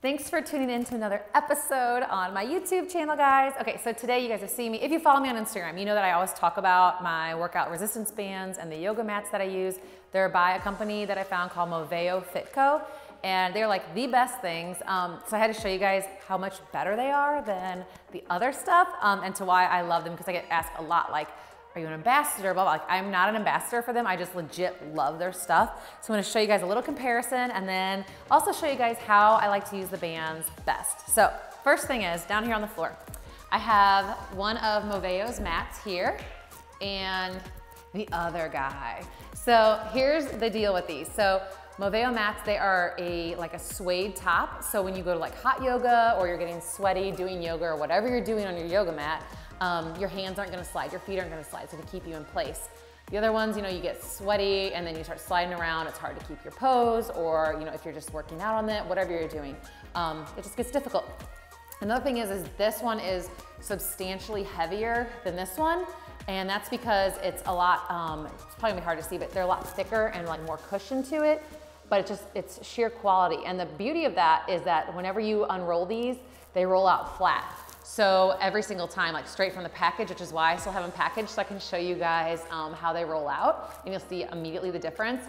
Thanks for tuning in to another episode on my YouTube channel, guys. Okay, so today you guys have seen me. If you follow me on Instagram, you know that I always talk about my workout resistance bands and the yoga mats that I use. They're by a company that I found called Moveo Fitco, and they're like the best things. So I had to show you guys how much better they are than the other stuff, and to why I love them, because I get asked a lot, like, are you an ambassador? Blah, blah. Like, I'm not an ambassador for them. I just legit love their stuff. So I'm gonna show you guys a little comparison and then also show you guys how I like to use the bands best. So first thing is, down here on the floor, I have one of Moveo's mats here and the other guy. So here's the deal with these. So Moveo mats, they are like a suede top. So when you go to like hot yoga or you're getting sweaty doing yoga or whatever you're doing on your yoga mat, your hands aren't gonna slide, your feet aren't gonna slide, so to keep you in place. The other ones, you know, you get sweaty and then you start sliding around, it's hard to keep your pose, or you know, if you're just working out on it, whatever you're doing, it just gets difficult. Another thing is this one is substantially heavier than this one, and that's because it's a lot, it's probably gonna be hard to see, but they're a lot thicker and like more cushion to it, but it's sheer quality. And the beauty of that is that whenever you unroll these, they roll out flat. So every single time, like straight from the package, which is why I still have them packaged, so I can show you guys how they roll out, and you'll see immediately the difference.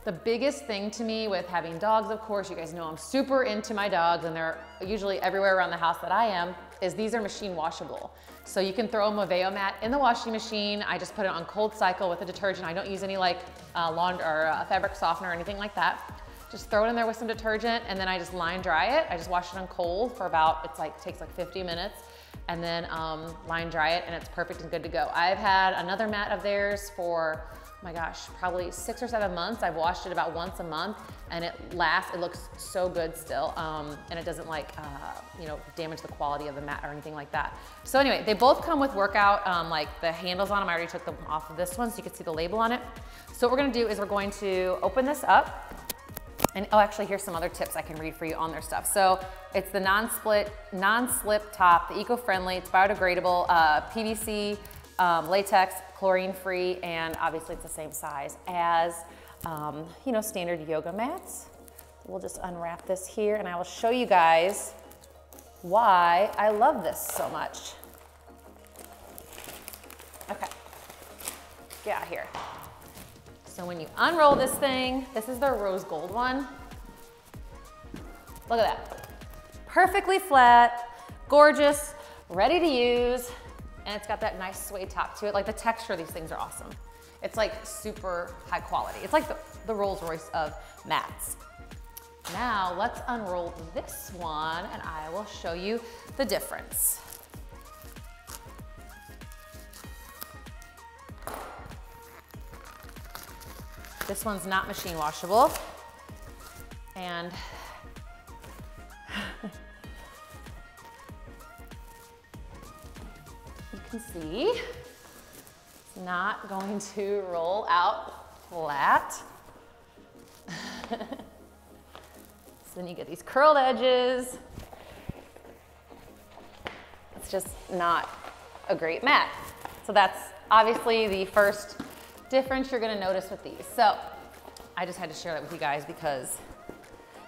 The biggest thing to me with having dogs, of course, you guys know I'm super into my dogs, and they're usually everywhere around the house that I am, is these are machine washable. So you can throw a Moveo mat in the washing machine. I just put it on cold cycle with a detergent. I don't use any like laundry or fabric softener or anything like that. Just throw it in there with some detergent, and then I just line dry it. I just wash it on cold for about, takes like 50 minutes, and then line dry it, and it's perfect and good to go. I've had another mat of theirs for, oh my gosh, probably 6 or 7 months. I've washed it about once a month, and it looks so good still, and it doesn't like, you know, damage the quality of the mat or anything like that. So anyway, they both come with workout, like the handles on them. I already took them off of this one so you can see the label on it. So what we're gonna do is we're going to open this up. And oh, actually, here's some other tips I can read for you on their stuff. So it's the non-slip top, the eco-friendly, it's biodegradable, PVC, latex, chlorine-free, and obviously it's the same size as, you know, standard yoga mats. So we'll just unwrap this here, and I will show you guys why I love this so much. Okay, get out of here. So when you unroll this thing, this is their rose gold one. Look at that. Perfectly flat, gorgeous, ready to use, and it's got that nice suede top to it. Like the texture of these things are awesome. It's like super high quality. It's like the Rolls Royce of mats. Now let's unroll this one and I will show you the difference. This one's not machine washable, and you can see it's not going to roll out flat. So then you get these curled edges. It's just not a great mat. So that's obviously the first difference you're gonna notice with these. So I just had to share that with you guys because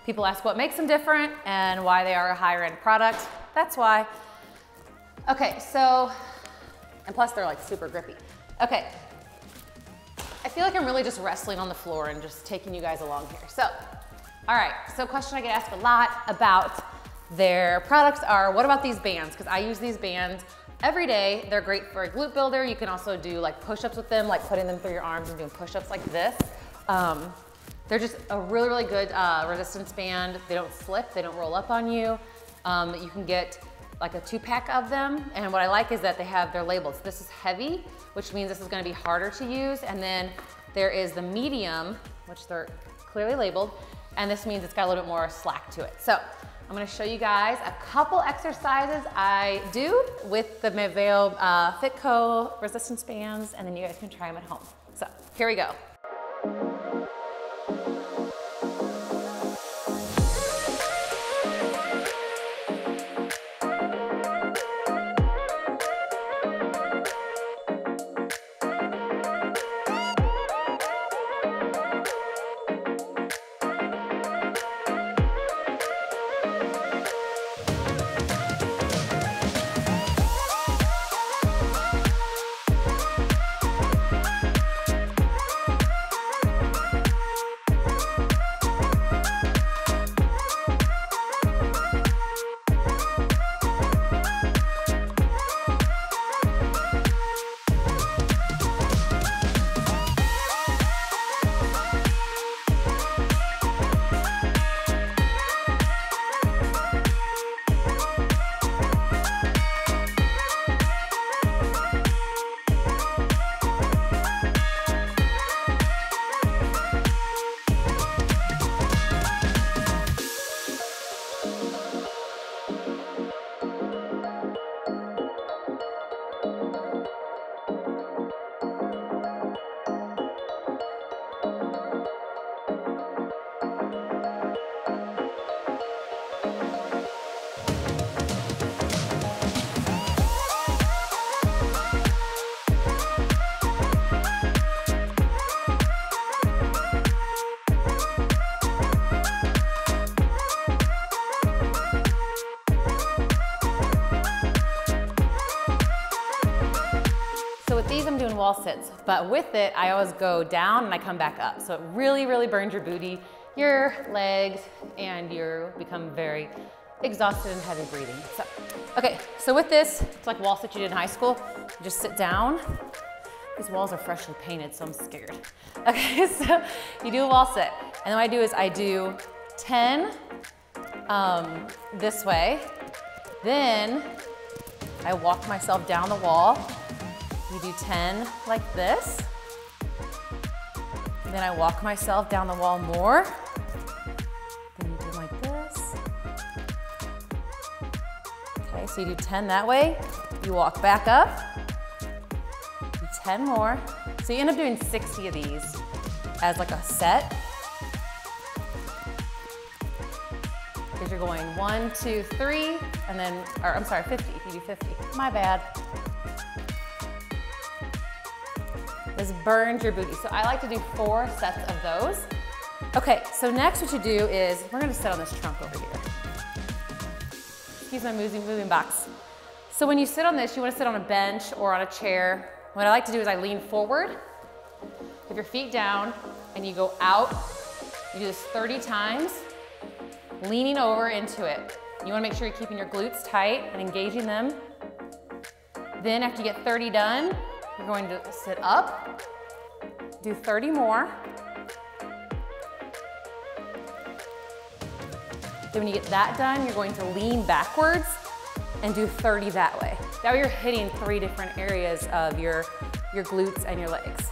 people ask what makes them different and why they are a higher end product. That's why. Okay, so, and plus they're like super grippy. Okay, I feel like I'm really just wrestling on the floor and just taking you guys along here. So, all right, so a question I get asked a lot about their products are, what about these bands? Because I use these bands every day. They're great for a glute builder. You can also do like push-ups with them, like putting them through your arms and doing push-ups like this. They're just a really, really good resistance band. They don't slip, they don't roll up on you. You can get like a 2-pack of them. And what I like is that they have their labels. This is heavy, which means this is gonna be harder to use. And then there is the medium, which they're clearly labeled. And this means it's got a little bit more slack to it. So I'm gonna show you guys a couple exercises I do with the Moveo Fitco resistance bands, and then you guys can try them at home. So here we go. wall sits, but with it, I always go down and I come back up. So it really, really burns your booty, your legs, and you become very exhausted and heavy breathing. So, okay, so with this, it's like wall sit you did in high school. You just sit down. These walls are freshly painted, so I'm scared. Okay, so you do a wall sit. And then what I do is I do 10 this way. Then I walk myself down the wall. You do 10 like this. Then I walk myself down the wall more. Then you do like this. Okay, so you do 10 that way. You walk back up. Do 10 more. So you end up doing 60 of these as like a set. Because you're going 1, 2, 3, and then, or I'm sorry, 50, if you do 50. My bad. This burns your booty. So I like to do 4 sets of those. Okay, so next what you do is, we're gonna sit on this trunk over here. Excuse my moving box. So when you sit on this, you wanna sit on a bench or on a chair. What I like to do is I lean forward, have your feet down, and you go out. You do this 30 times. Leaning over into it. You wanna make sure you're keeping your glutes tight and engaging them. Then after you get 30 done, you're going to sit up, do 30 more. Then when you get that done, you're going to lean backwards and do 30 that way. That way you're hitting 3 different areas of your glutes and your legs.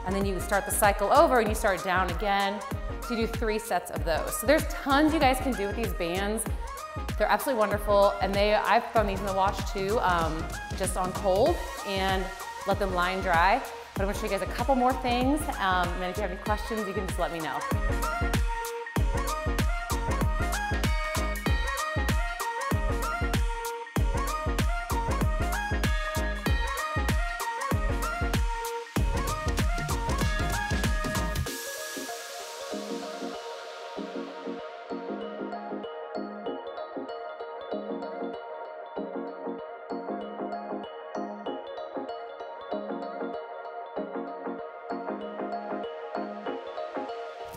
And then you start the cycle over and you start down again. So you do 3 sets of those. So there's tons you guys can do with these bands. They're absolutely wonderful. And I've thrown these in the wash too, just on cold and let them line dry. But I'm gonna show you guys a couple more things. And then if you have any questions, you can just let me know.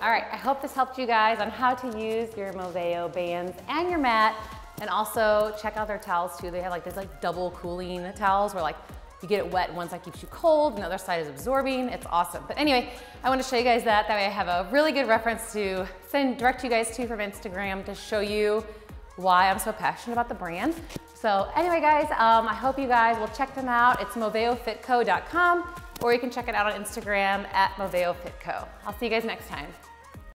All right, I hope this helped you guys on how to use your Moveo bands and your mat, and also check out their towels too. They have like these like double cooling towels where like you get it wet and one side keeps you cold and the other side is absorbing. It's awesome. But anyway, I want to show you guys that. That way I have a really good reference to direct you guys to from Instagram to show you why I'm so passionate about the brand. So anyway guys, I hope you guys will check them out. It's moveofitco.com, or you can check it out on Instagram at moveofitco. I'll see you guys next time.